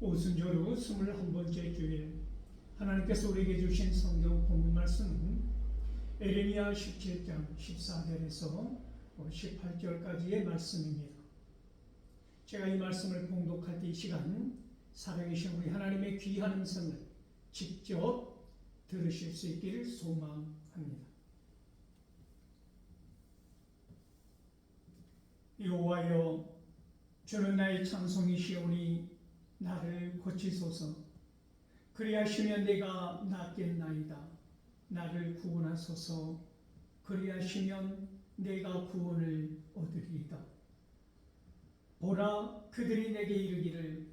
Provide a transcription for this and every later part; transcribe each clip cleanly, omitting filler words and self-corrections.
오순절 21번째 주일 하나님께서 우리에게 주신 성경 본문 말씀은 에레미야 17장 14절에서 18절까지의 말씀입니다. 제가 이 말씀을 봉독할 때 이 시간 살아계신 우리 하나님의 귀한 음성을 직접 들으실 수 있기를 소망합니다. 여호와여, 주는 나의 찬송이시오니 나를 고치소서. 그리하시면 내가 낫겠나이다. 나를 구원하소서. 그리하시면 내가 구원을 얻으리이다. 보라, 그들이 내게 이르기를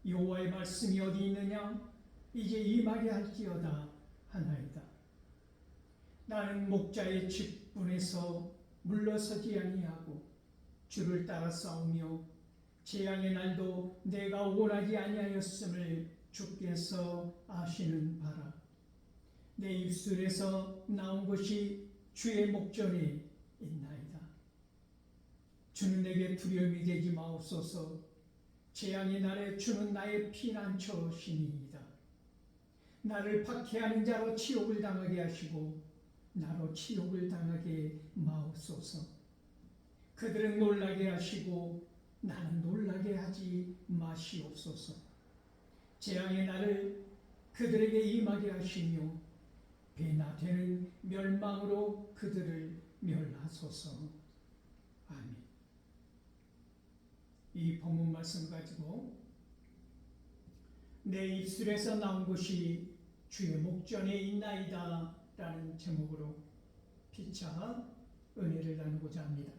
여호와의 말씀이 어디 있느냐? 이제 임하게 할지어다 하나이다. 나는 목자의 직분에서 물러서지 아니하고 주를 따라 싸우며 재앙의 날도 내가 원하지 아니하였음을 주께서 아시는 바라. 내 입술에서 나온 것이 주의 목전에 있나이다. 주는 내게 두려움이 되지 마옵소서. 재앙의 날에 주는 나의 피난처시니이다. 나를 박해하는 자로 치욕을 당하게 하시고 나로 치욕을 당하게 마옵소서. 그들은 놀라게 하시고 나는 놀라게 하지 마시옵소서. 재앙의 날을 그들에게 임하게 하시며 배나 되는 멸망으로 그들을 멸하소서. 아멘. 이 본문 말씀 가지고 내 입술에서 나온 것이 주의 목전에 있나이다 라는 제목으로 피차 은혜를 나누고자 합니다.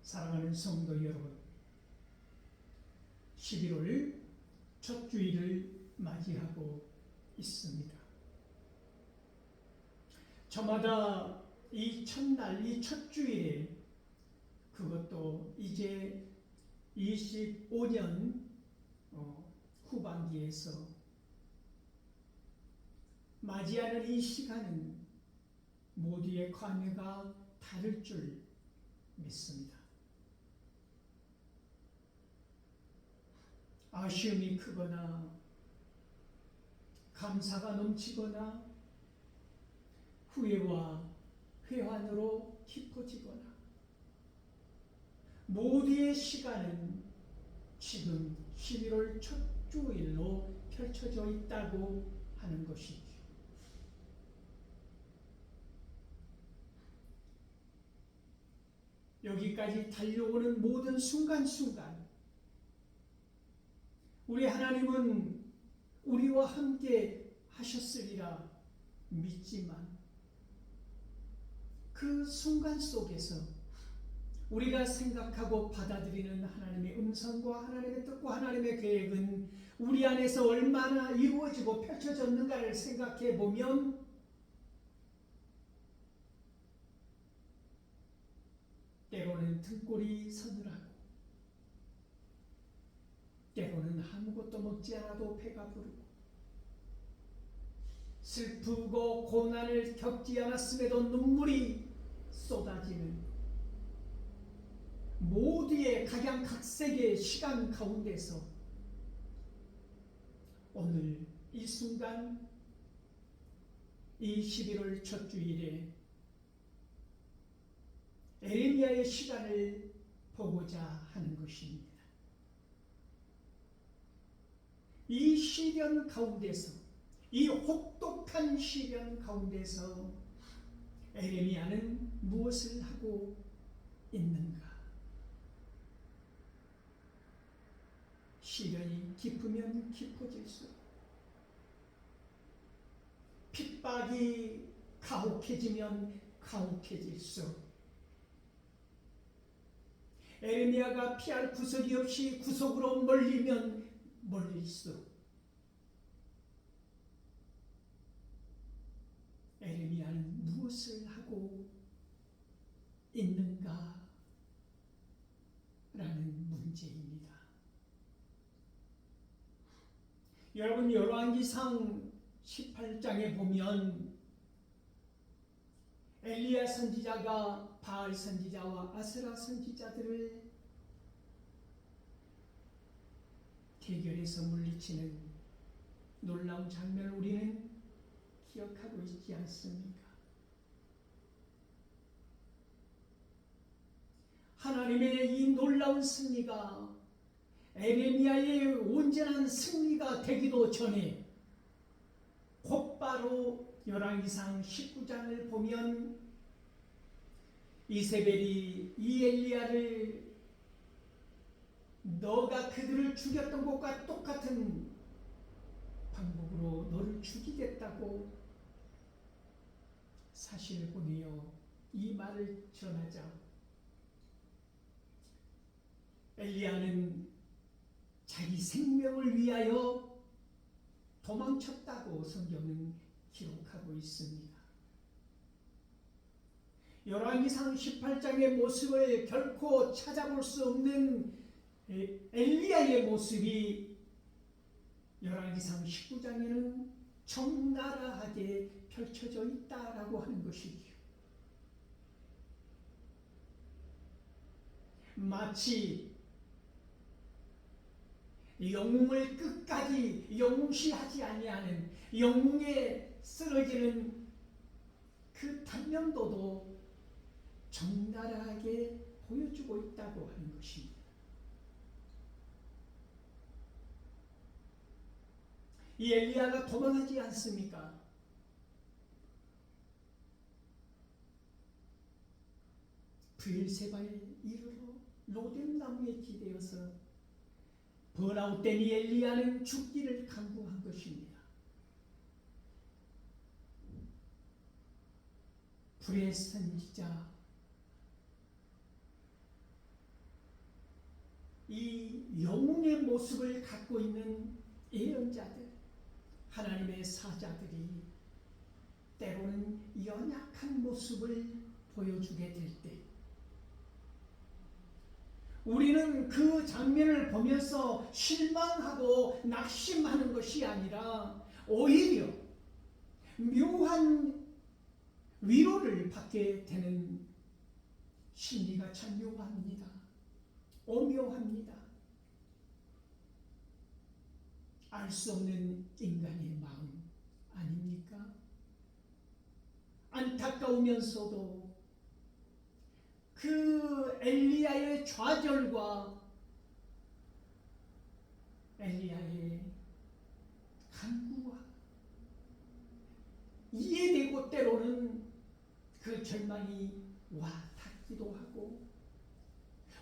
사랑하는 성도 여러분, 11월 첫 주일을 맞이하고 있습니다. 저마다 이 첫날, 이 첫 주일에, 그것도 이제 25년 후반기에서 맞이하는 이 시간은 모두의 관회가 다를 줄 믿습니다. 아쉬움이 크거나 감사가 넘치거나 후회와 회환으로 깊어지거나 모두의 시간은 지금 11월 첫 주일로 펼쳐져 있다고 하는 것이죠. 여기까지 달려오는 모든 순간순간 우리 하나님은 우리와 함께 하셨으리라 믿지만 그 순간 속에서 우리가 생각하고 받아들이는 하나님의 음성과 하나님의 뜻과 하나님의 계획은 우리 안에서 얼마나 이루어지고 펼쳐졌는가를 생각해 보면 때로는 등골이 서늘하고 때로는 아무것도 먹지 않아도 배가 부르고 슬프고 고난을 겪지 않았음에도 눈물이 쏟아지는 모두의 각양각색의 시간 가운데서 오늘 이 순간 이 11월 첫 주일에 에레미야의 시간을 보고자 하는 것입니다. 이 시련 가운데서, 이 혹독한 시련 가운데서 에레미야는 무엇을 하고 있는가? 시련이 깊으면 깊어질수록, 핍박이 가혹해지면 가혹해질수록, 에레미야가 피할 구석이 없이 구석으로 몰리면 멀릴수록 에레미야는 무엇을 하고 있는가? 라는 문제입니다. 여러분, 열왕기상 18장에 보면 엘리야 선지자가 바알 선지자와 아스라 선지자들을 대결에서 물리치는 놀라운 장면을 우리는 기억하고 있지 않습니까? 하나님의 이 놀라운 승리가 에레미야의 온전한 승리가 되기도 전에 곧바로 열왕기상 19장을 보면 이세벨이 이 엘리야를 너가 그들을 죽였던 것과 똑같은 방법으로 너를 죽이겠다고 사실을 보내어 이 말을 전하자 엘리야는 자기 생명을 위하여 도망쳤다고 성경은 기록하고 있습니다. 열왕기상 18장의 모습을 결코 찾아볼 수 없는 엘리야의 모습이 열왕기상 19장에는 적나라하게 펼쳐져 있다라고 하는 것이지요. 마치 영웅을 끝까지 영웅시하지 아니하는 영웅에 쓰러지는 그 단면도도 적나라하게 보여주고 있다고 하는 것입니다. 이 엘리야가 도망하지 않습니까? 브엘세바에 이르러 로뎀나무에 기대어서 번아웃된 이 엘리야는 죽기를 강구한 것입니다. 불의 선지자 이 영웅의 모습을 갖고 있는 예언자들, 하나님의 사자들이 때로는 연약한 모습을 보여주게 될 때 우리는 그 장면을 보면서 실망하고 낙심하는 것이 아니라 오히려 묘한 위로를 받게 되는 심리가 참 묘합니다. 오묘합니다. 알 수 없는 인간의 마음 아닙니까? 안타까우면서도 그 엘리야의 좌절과 엘리야의 간구와 이해되고 때로는 그 절망이 와 닿기도 하고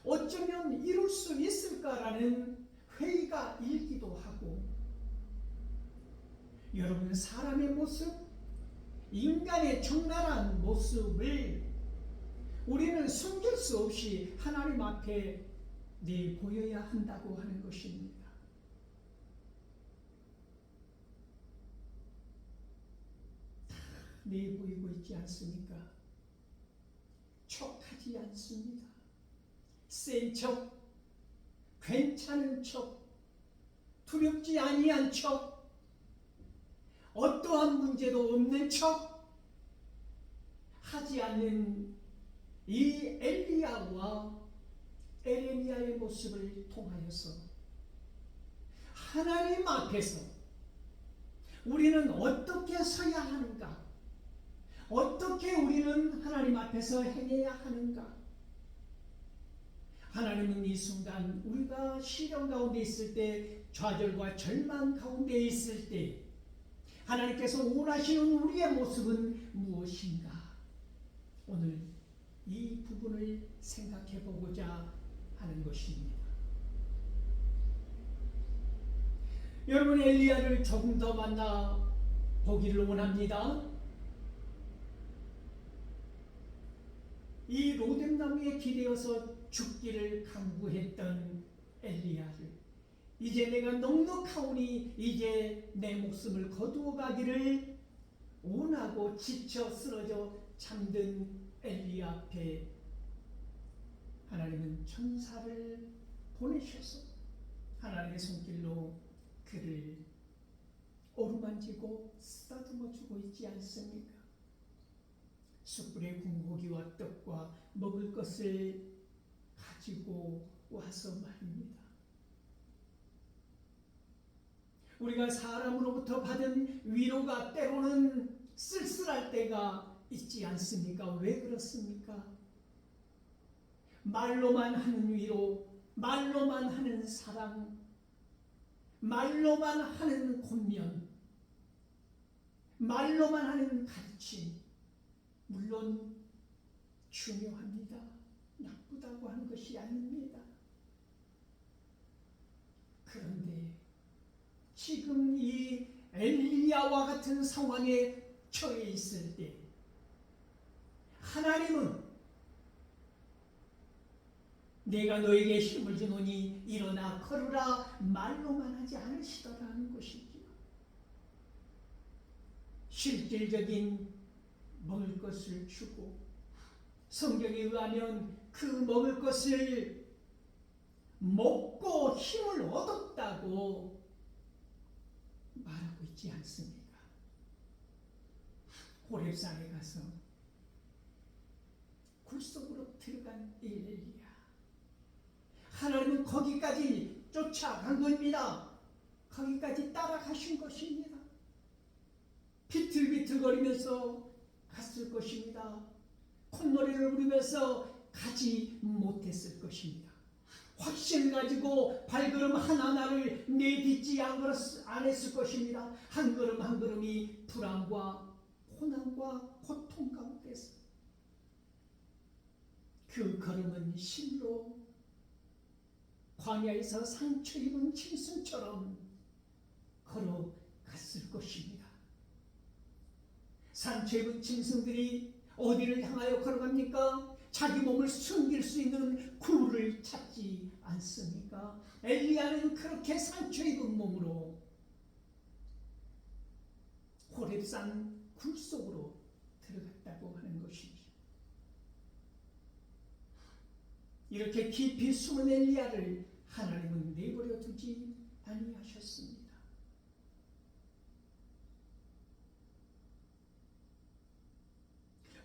어쩌면 이룰 수 있을까라는 회의가 일기도 하고 여러분 사람의 모습, 인간의 적나라한 모습을 우리는 숨길 수 없이 하나님 앞에 내보여야 한다고 하는 것입니다. 다 내보이고 있지 않습니까? 척하지 않습니다. 센 척, 괜찮은 척, 두렵지 아니한 척, 어떠한 문제도 없는 척 하지 않는 이 엘리야와 에레미야의 모습을 통하여서 하나님 앞에서 우리는 어떻게 서야 하는가? 어떻게 우리는 하나님 앞에서 행해야 하는가? 하나님은 이 순간 우리가 시련 가운데 있을 때, 좌절과 절망 가운데 있을 때 하나님께서 원하시는 우리의 모습은 무엇인가? 오늘 이 부분을 생각해 보고자 하는 것입니다. 여러분 엘리야를 조금 더 만나 보기를 원합니다. 이 로뎀나무에 기대어서 죽기를 강구했던 엘리야를 이제 내가 넉넉하오니 이제 내 목숨을 거두어 가기를 원하고 지쳐 쓰러져 잠든 엘리야 앞에 하나님은 천사를 보내셔서 하나님의 손길로 그를 어루만지고 쓰다듬어 주고 있지 않습니까? 숯불에 구운 고기와 떡과 먹을 것을 가지고 와서 말입니다. 우리가 사람으로부터 받은 위로가 때로는 쓸쓸할 때가 있지 않습니까? 왜 그렇습니까? 말로만 하는 위로, 말로만 하는 사랑, 말로만 하는 권면, 말로만 하는 가르침, 물론 중요합니다. 나쁘다고 하는 것이 아닙니다. 그런데 지금 이 엘리야와 같은 상황에 처해 있을 때 하나님은 내가 너에게 힘을 주노니 일어나 걸으라 말로만 하지 않으시더라는 것이지요. 실질적인 먹을 것을 주고 성경에 의하면 그 먹을 것을 먹고 힘을 얻었다고 말하고 있지 않습니까? 호렙산에 가서 굴 속으로 들어간 엘리야, 하나님은 거기까지 쫓아간 겁니다. 거기까지 따라가신 것입니다. 비틀비틀거리면서 갔을 것입니다. 콧노래를 부르면서 가지 못했을 것입니다. 확신을 가지고 발걸음 하나하나를 내딛지 않았을 것입니다. 한 걸음 한 걸음이 불안과 고난과 고통 가운데서 그 걸음은 실로 광야에서 상처 입은 짐승처럼 걸어갔을 것입니다. 상처 입은 짐승들이 어디를 향하여 걸어갑니까? 자기 몸을 숨길 수 있는 굴을 찾지 않습니까? 엘리야는 그렇게 상처 입은 몸으로 호렙산 굴 속으로 들어갔다고 하는 것이죠. 이렇게 깊이 숨은 엘리야를 하나님은 내버려 두지 아니하셨습니다.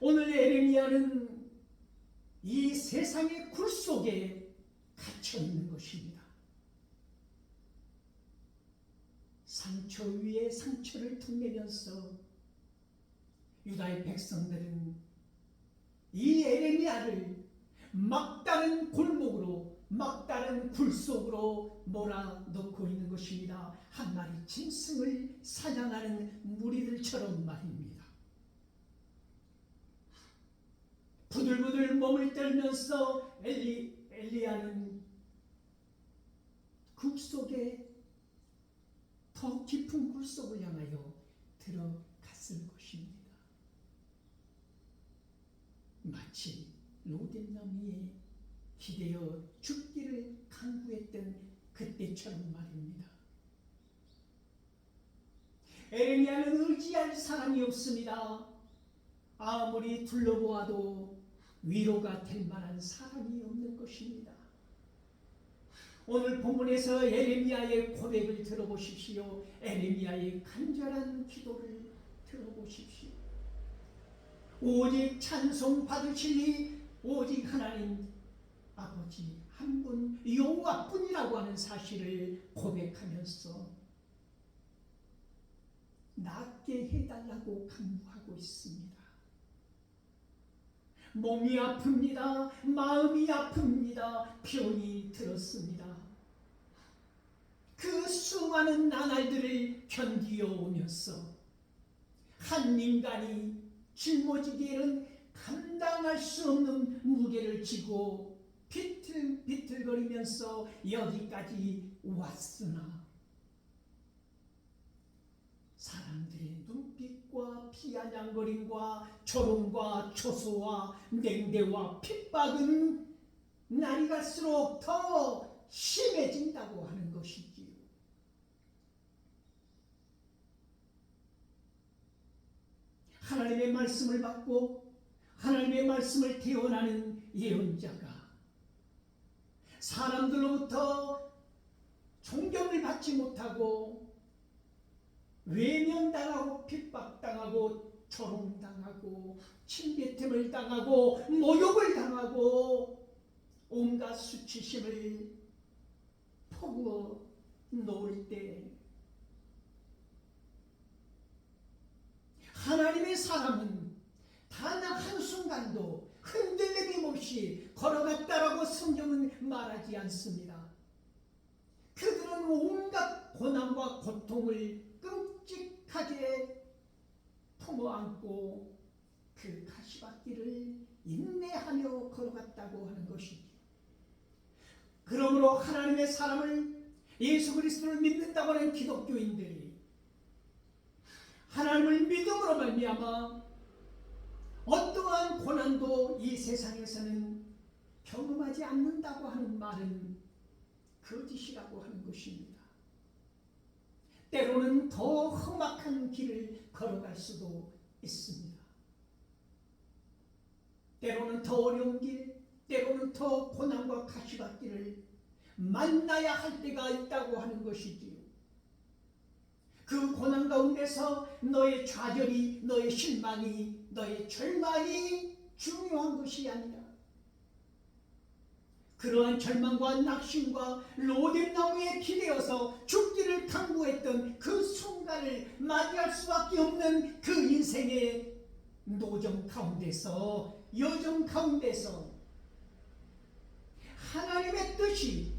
오늘 에레미야는 이 세상의 굴 속에 갇혀 있는 것입니다. 상처 위에 상처를 덧내면서 유다의 백성들은 이 에레미야를 막다른 골목으로, 막다른 굴 속으로 몰아넣고 있는 것입니다. 한 마리 짐승을 사냥하는 무리들처럼 말입니다. 부들부들 몸을 떨면서 엘리야는 굴 속에, 더 깊은 굴 속을 향하여 들어갔을 것입니다. 마치 로뎀나무에 기대어 죽기를 강구했던 그때처럼 말입니다. 에레미야는 의지할 사람이 없습니다. 아무리 둘러보아도 위로가 될 만한 사람이 없는 것입니다. 오늘 본문에서 에레미야의 고백을 들어보십시오. 에레미야의 간절한 기도를 들어보십시오. 오직 찬송 받으시니 오직 하나님 아버지 한 분 여호와뿐이라고 하는 사실을 고백하면서 낫게 해달라고 간구하고 있습니다. 몸이 아픕니다. 마음이 아픕니다. 병이 들었습니다. 그 수많은 나날들을 견디어 오면서 한 인간이 짊어지기에는 감당할 수 없는 무게를 지고 비틀비틀거리면서 여기까지 왔으나 사람들의 눈빛과 피아냥거림과 조롱과 초소와 냉대와 핍박은 날이 갈수록 더 심해진다고 하는 것이지요. 하나님의 말씀을 받고 하나님의 말씀을 대언하는 예언자가 사람들로부터 존경을 받지 못하고 외면당하고 핍박당하고 조롱당하고 침뱉음을 당하고 모욕을 당하고 온갖 수치심을 퍼부어 놓을 때 하나님의 사람은 단 한순간도 흔들림이 없이 걸어갔다라고 성경은 말하지 않습니다. 그들은 온갖 고난과 고통을 끔찍하게 품어안고 그 가시밭길을 인내하며 걸어갔다고 하는 것이죠. 그러므로 하나님의 사람을 예수 그리스도를 믿는다고 하는 기독교인들이 하나님을 믿음으로 말미암아 어떠한 고난도 이 세상에서는 경험하지 않는다고 하는 말은 거짓이라고 하는 것입니다. 때로는 더 험악한 길을 걸어갈 수도 있습니다. 때로는 더 어려운 길, 때로는 더 고난과 가시밭길을 만나야 할 때가 있다고 하는 것이지요. 그 고난 가운데서 너의 좌절이, 너의 실망이, 너의 절망이 중요한 것이 아니라 그러한 절망과 낙심과 로뎀나무에 기대어서 죽기를 강구했던 그 순간을 맞이할 수밖에 없는 그 인생의 노정 가운데서, 여정 가운데서 하나님의 뜻이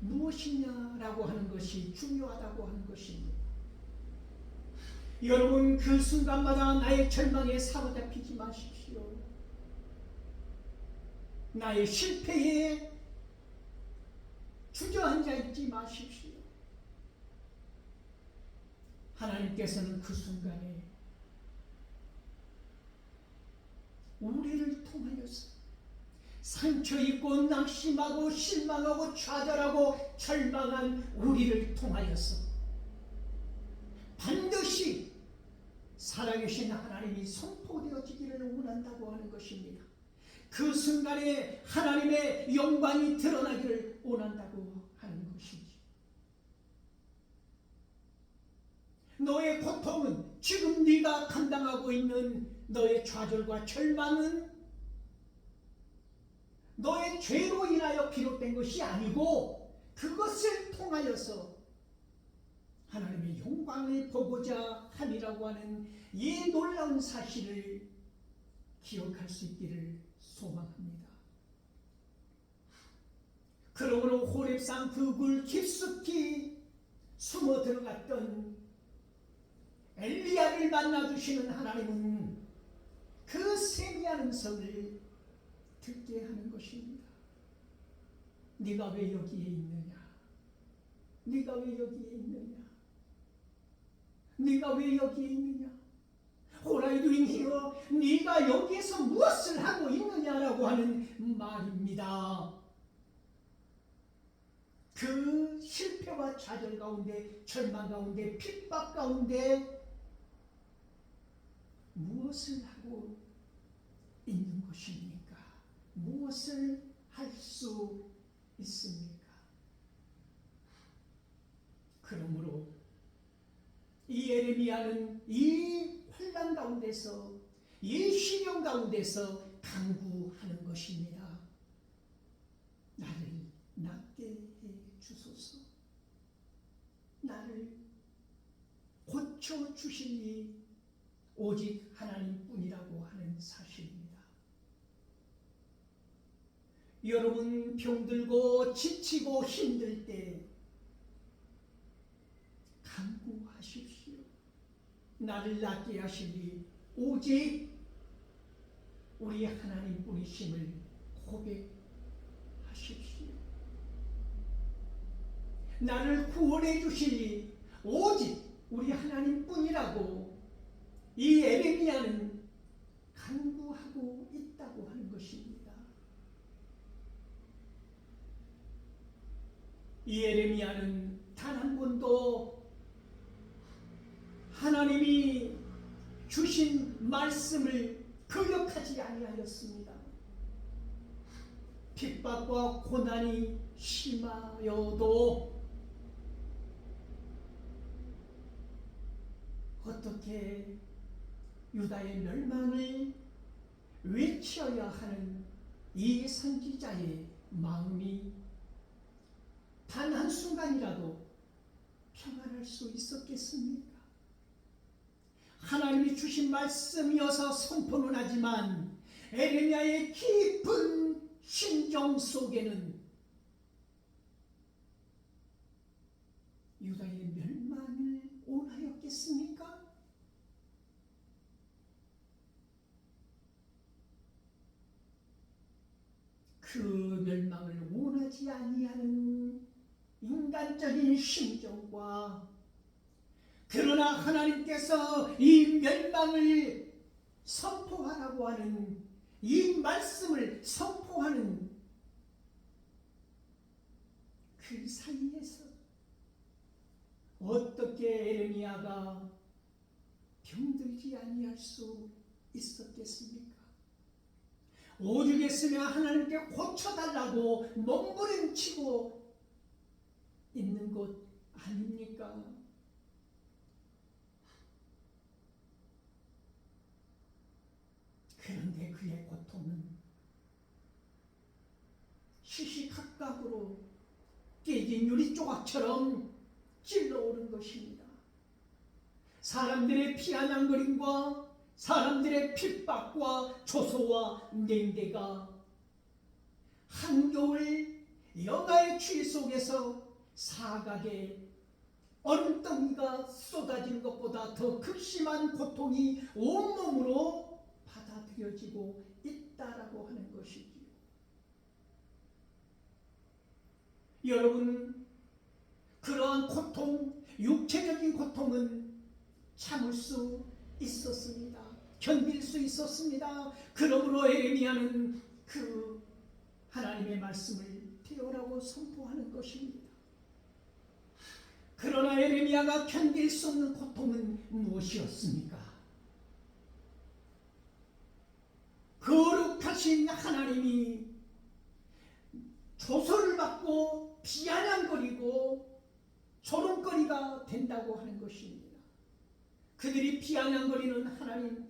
무엇이냐라고 하는 것이 중요하다고 하는 것입니다. 여러분, 그 순간마다 나의 절망에 사로잡히지 마십시오. 나의 실패에 주저앉아 있지 마십시오. 하나님께서는 그 순간에 우리를 통하여서 상처 입고 낙심하고 실망하고 좌절하고 절망한 우리를 통하여서 반드시 살아계신 하나님이 선포되어지기를 원한다고 하는 것입니다. 그 순간에 하나님의 영광이 드러나기를 원한다고 하는 것이지. 너의 고통은, 지금 네가 감당하고 있는 너의 좌절과 절망은 너의 죄로 인하여 비롯된 것이 아니고 그것을 통하여서 하나님의 영광을 보고자 함이라고 하는 이 놀라운 사실을 기억할 수 있기를 소망합니다. 그러므로 호렙산 그 굴 깊숙이 숨어 들어갔던 엘리야를 만나주시는 하나님은 그 세미한 음성을 듣게 하는 것입니다. 네가 왜 여기에 있느냐? 네가 왜 여기에 있느냐? 네가 왜 여기에 있느냐? 호라이두인이여, 네가 여기에서 무엇을 하고 있느냐라고 하는 말입니다. 그 실패와 좌절 가운데, 절망 가운데, 핍박 가운데 무엇을 하고 있는 것입니까? 무엇을 할 수 있습니까? 그러므로 이 예레미야는 이 환난 가운데서, 이 시련 가운데서 간구하는 것입니다. 나를 낫게 해 주소서. 나를 고쳐 주시니 오직 하나님뿐이라고 하는 사실입니다. 여러분, 병들고 지치고 힘들 때 간구하십시오. 나를 낫게 하시니 오직 우리 하나님뿐이심을 고백하십시오. 나를 구원해 주시니 오직 우리 하나님뿐이라고 이 예레미야는 간구하고 있다고 하는 것입니다. 이 예레미야는 단 한 번도 하나님이 주신 말씀을 거역하지 아니하였습니다. 핍박과 고난이 심하여도 어떻게 유다의 멸망을 외쳐야 하는 이 선지자의 마음이 단 한순간이라도 평안할 수 있었겠습니까? 하나님이 주신 말씀이어서 선포는 하지만 에레미야의 깊은 심정 속에는 유다의 멸망을 원하였겠습니까? 그 멸망을 원하지 아니하는 인간적인 심정과 그러나 하나님께서 이 멸망을 선포하라고 하는 이 말씀을 선포하는 그 사이에서 어떻게 에레미야가 병들지 아니할 수 있었겠습니까? 오죽했으면 하나님께 고쳐달라고 몸부림치고 있는 것 아닙니까? 그런데 그의 고통은 시시각각으로 깨진 유리 조각처럼 찔러오른 것입니다. 사람들의 피아냥거림과 사람들의 핍박과 조소와 냉대가 한겨울 영하의 추위 속에서 사각의 얼음덩이가 쏟아지는 것보다 더 극심한 고통이 온몸으로 받아들여지고 있다라고 하는 것이지요. 여러분, 그러한 고통, 육체적인 고통은 참을 수 있었습니다. 견딜 수 있었습니다. 그러므로 에레미야는 그 하나님의 말씀을 되어라고 선포하는 것입니다. 그러나 에레미야가 견딜 수 없는 고통은 무엇이었습니까? 거룩하신 하나님이 조소를 받고 비아냥거리고 조롱거리가 된다고 하는 것입니다. 그들이 비아냥거리는 하나님,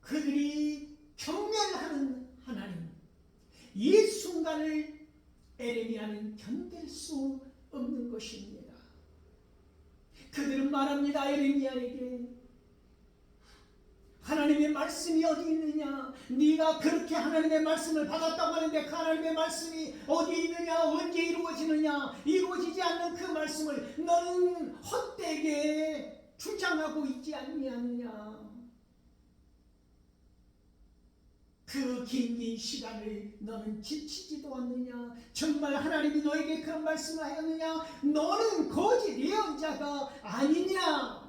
그들이 경멸하는 하나님, 이 순간을 에레미야는 견딜 수 없는 것입니다. 그들은 말합니다. 에레미야에게 하나님의 말씀이 어디 있느냐? 네가 그렇게 하나님의 말씀을 받았다고 하는데 그 하나님의 말씀이 어디 있느냐? 언제 이루어지느냐? 이루어지지 않는 그 말씀을 너는 헛되게 주장하고 있지 아니하느냐? 그 긴 시간을 너는 지치지도 않느냐? 정말 하나님이 너에게 그런 말씀을 하였느냐? 너는 거짓 예언자가 아니냐?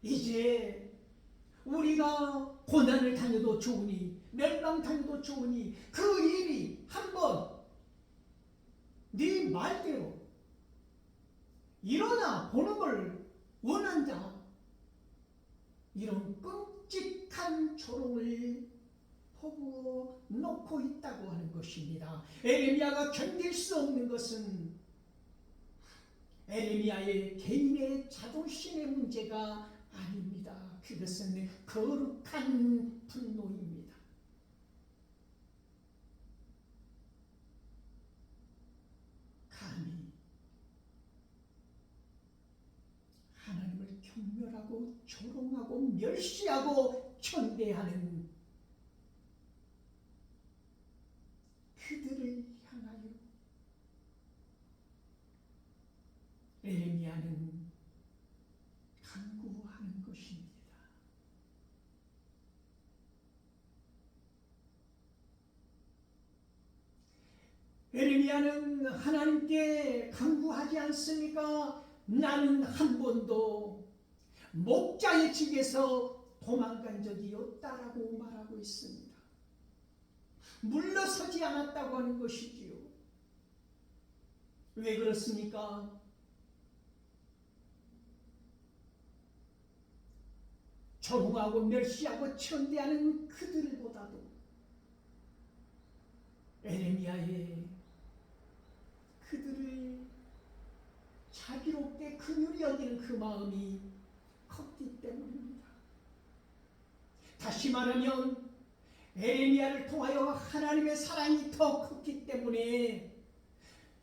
이제 우리가 고난을 당해도 좋으니 멸망 당해도 좋으니 그 일이 한번 네 말대로 일어나 보는 걸 원한다. 이런 끔찍한 조롱을 퍼부어 놓고 있다고 하는 것입니다. 에레미야가 견딜 수 없는 것은 에레미야의 개인의 자존심의 문제가 아닙니다. 그것은 거룩한 분노입니다. 감히 하나님을 경멸하고 조롱하고 멸시하고 천대하는 그들을 향하여 에레미야는 간구하는 것입니다. 에레미야는 하나님께 간구하지 않습니까? 나는 한 번도 목자의 집에서 도망간 적이 없다라고 말하고 있습니다. 물러서지 않았다고 하는 것이지요. 왜 그렇습니까? 조롱하고 멸시하고 천대하는 그들보다도 에레미야의 그들을 자비롭게 긍휼히 여기는 그 마음이 컸기 때문입니다. 다시 말하면 에레미야를 통하여 하나님의 사랑이 더 컸기 때문에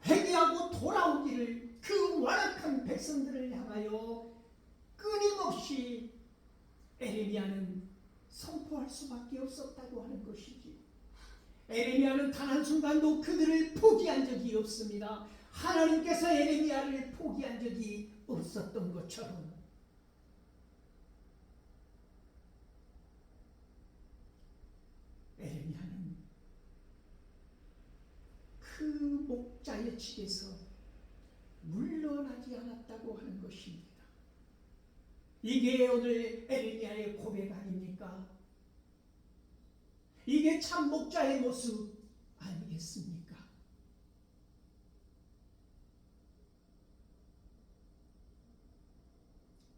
회개하고 돌아오기를 그 완악한 백성들을 향하여 끊임없이 에레미야는 선포할 수밖에 없었다고 하는 것이지요. 에레미야는 단 한순간도 그들을 포기한 적이 없습니다. 하나님께서 에레미야를 포기한 적이 없었던 것처럼 에레미야는 그 목자의 집에서 물러나지 않았다고 하는 것입니다. 이게 오늘 에레미야의 고백 아닙니까? 이게 참 목자의 모습 아니겠습니까?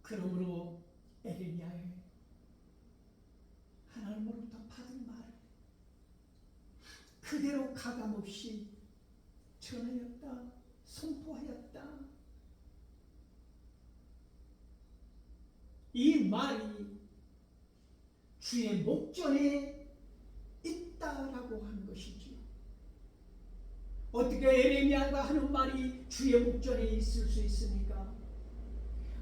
그러므로 에레미야의 하나님으로부터 받은 말을 그대로 가감없이 전하였다, 선포하였다. 이 말이 주의 목전에 있다라고 하는 것이지요. 어떻게 에레미야가 하는 말이 주의 목전에 있을 수 있습니까?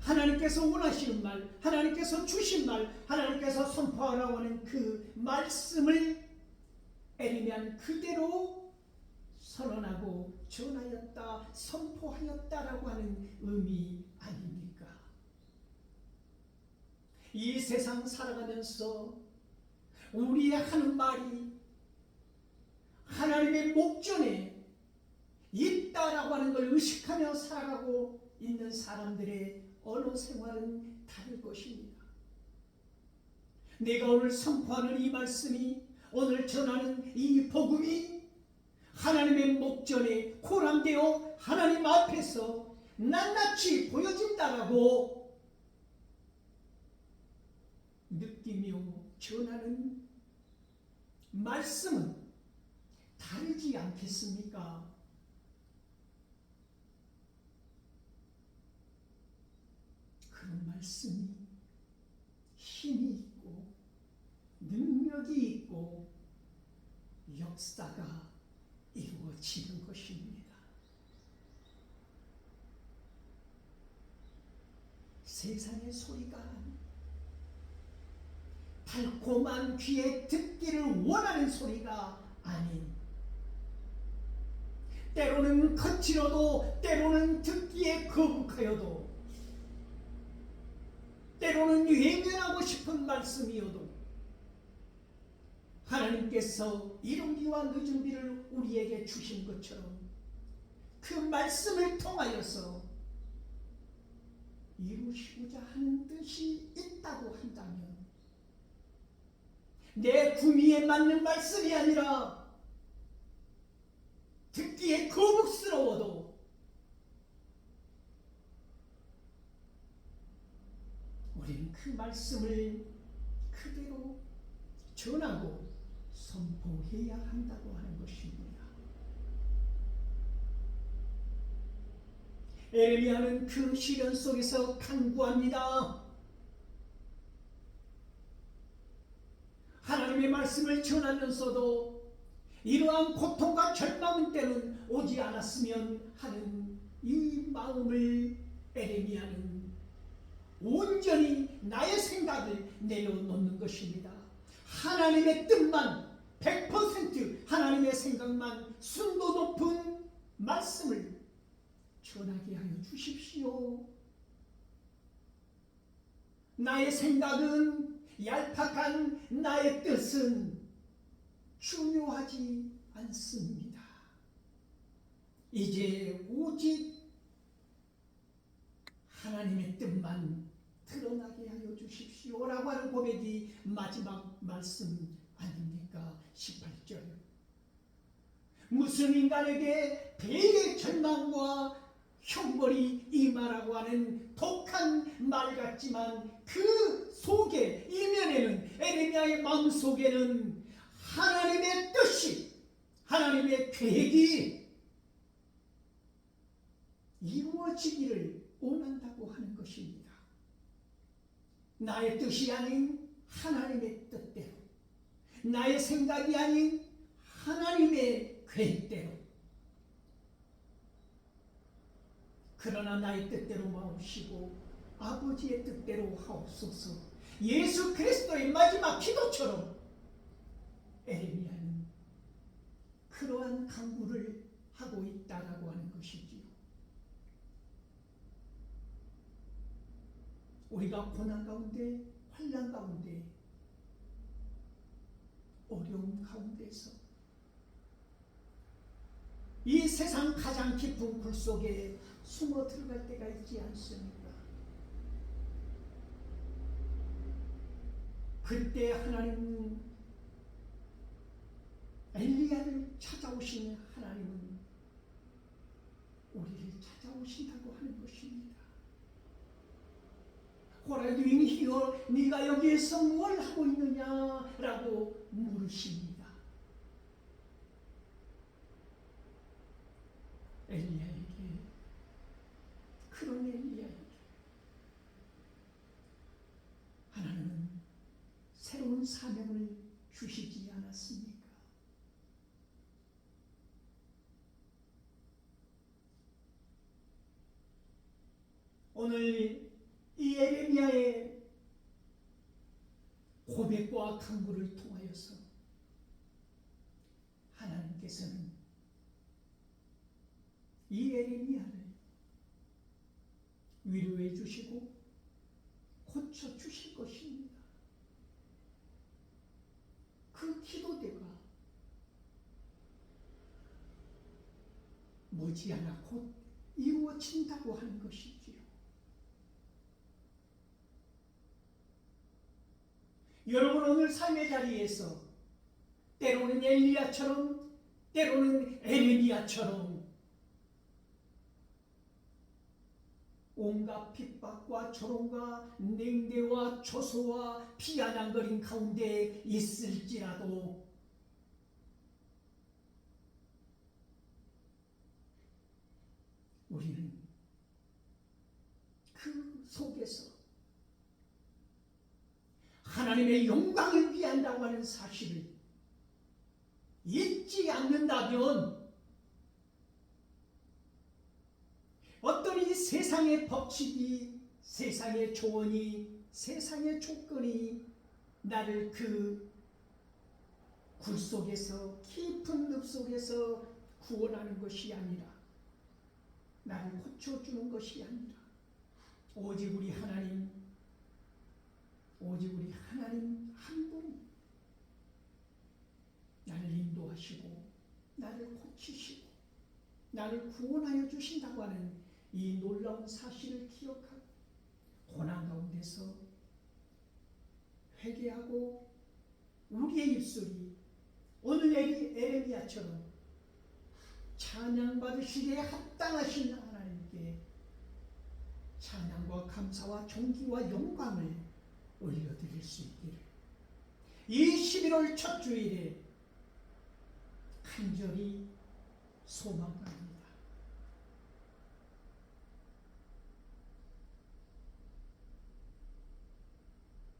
하나님께서 원하시는 말, 하나님께서 주신 말, 하나님께서 선포하라고 하는 그 말씀을 에레미야는 그대로 선언하고 전하였다, 선포하였다라고 하는 의미 아닙니까? 이 세상 살아가면서 우리의 하는 말이 하나님의 목전에 있다라고 하는 걸 의식하며 살아가고 있는 사람들의 언어 생활은 다를 것입니다. 내가 오늘 선포하는 이 말씀이, 오늘 전하는 이 복음이 하나님의 목전에 코람되어 하나님 앞에서 낱낱이 보여진다라고 느끼며 전하는 말씀은 다르지 않겠습니까? 그런 말씀이 힘이 있고 능력이 있고 역사가 이루어지는 것입니다. 세상의 소리가 달콤한 귀에 듣기를 원하는 소리가 아닌, 때로는 거칠어도, 때로는 듣기에 거북하여도, 때로는 외면하고 싶은 말씀이어도 하나님께서 이른 비와 늦은 비를 우리에게 주신 것처럼 그 말씀을 통하여서 이루시고자 하는 뜻이 있다고 한다면, 내 구미에 맞는 말씀이 아니라 듣기에 거북스러워도 우리는 그 말씀을 그대로 전하고 선포해야 한다고 하는 것입니다. 에레미야는 그 시련 속에서 간구합니다. 하나님의 말씀을 전하면서도 이러한 고통과 절망은 때는 오지 않았으면 하는 이 마음을 에레미야는 온전히 나의 생각을 내려놓는 것입니다. 하나님의 뜻만 100% 하나님의 생각만 순도 높은 말씀을 전하게 하여 주십시오. 나의 생각은, 얄팍한 나의 뜻은 중요하지 않습니다. 이제 오직 하나님의 뜻만 드러나게 하여 주십시오라고 하는 고백이 마지막 말씀 아닙니까? 18절. 무슨 인간에게 배의 절망과 형벌이 임하라고 하는 독한 말 같지만 그 속에, 이면에는, 에레미야의 마음 속에는 하나님의 뜻이, 하나님의 계획이 이루어지기를 원한다고 하는 것입니다. 나의 뜻이 아닌 하나님의 뜻대로, 나의 생각이 아닌 하나님의 계획대로 그러나 나의 뜻대로 마옵시고 아버지의 뜻대로 하옵소서. 예수 그리스도의 마지막 기도처럼 에레미야는 그러한 간구를 하고 있다라고 하는 것이지요. 우리가 고난 가운데, 환난 가운데, 어려움 가운데서 이 세상 가장 깊은 굴 속에 숨어 들어갈 때가 있지 않습니까? 그때 하나님은, 엘리야를 찾아오신 하나님은 우리를 찾아오신다고 하는 것입니다. 호라두잉히여 네가 여기에서 뭘 하고 있느냐라고 물으십니다. 엘리야에게, 그런 엘리야에게 하나님은 새로운 사명을 주시지 않았습니까? 오늘 이 에레미야의 고백과 간구를 통하여서 하나님께서는 이 에레미야를 위로해 주시고 고쳐 주실 것입니다. 그 기도대가 머지않아 곧 이루어진다고 하는 것이지요. 여러분, 오늘 삶의 자리에서 때로는 엘리야처럼, 때로는 에레미야처럼 온갖 핍박과 조롱과 냉대와 조소와 비아냥거림 가운데 있을지라도 우리는 그 속에서 하나님의 영광을 위한다고 하는 사실을 잊지 않는다면 어떤 이 세상의 법칙이, 세상의 조언이, 세상의 조건이 나를 그 굴 속에서, 깊은 늪 속에서 구원하는 것이 아니라, 나를 고쳐주는 것이 아니라 오직 우리 하나님, 오직 우리 하나님 한 분이 나를 인도하시고 나를 고치시고 나를 구원하여 주신다고 하는 이 놀라운 사실을 기억하고 고난 가운데서 회개하고 우리의 입술이 오늘 에레미야처럼 찬양받으시기에 합당하신 하나님께 찬양과 감사와 존귀와 영광을 올려드릴 수 있기를 이 11월 첫 주일에 간절히 소망합니다.